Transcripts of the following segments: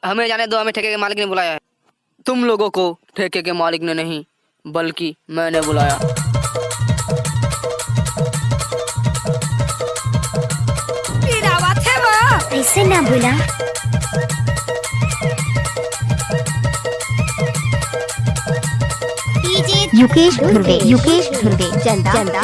हमें जाने दो, हमें ठेके के मालिक ने बुलाया है। तुम लोगों को ठेके के मालिक ने नहीं बल्कि मैंने बुलाया। ऐसे ना बोला। युकेश धुर्वे, युकेश धुर्वे, चंदा।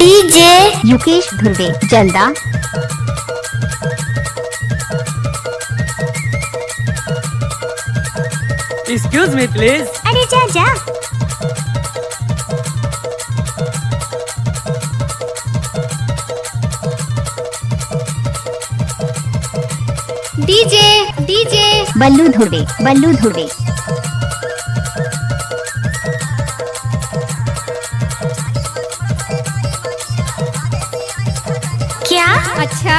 डीजे युकेश धुर्वे, जल्दा। Excuse me please. अरे जा जा। DJ DJ Ballu Dhurve, Ballu Dhurve. क्या? अच्छा।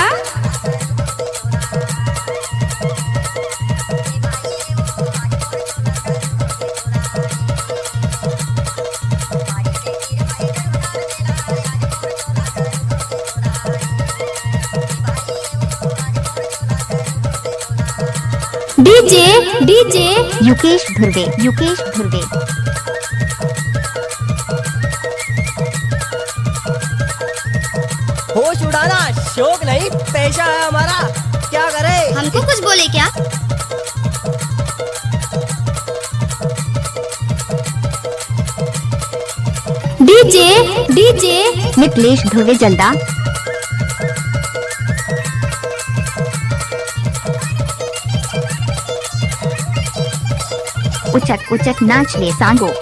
DJ DJ Yukesh Dhurve, Yukesh Dhurve. होश उड़ाना शौक नहीं, पेशा है हमारा। क्या करे? हमको कुछ बोले क्या? डीजे डीजे मिथिलेश धुर्वे, जल्दा। उचक उचक नाच ले सांगो।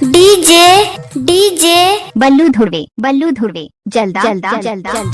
डीजे डीजे बल्लू धुर्वे, बल्लू धुर्वे, जल्दा जल्दा जल्दा।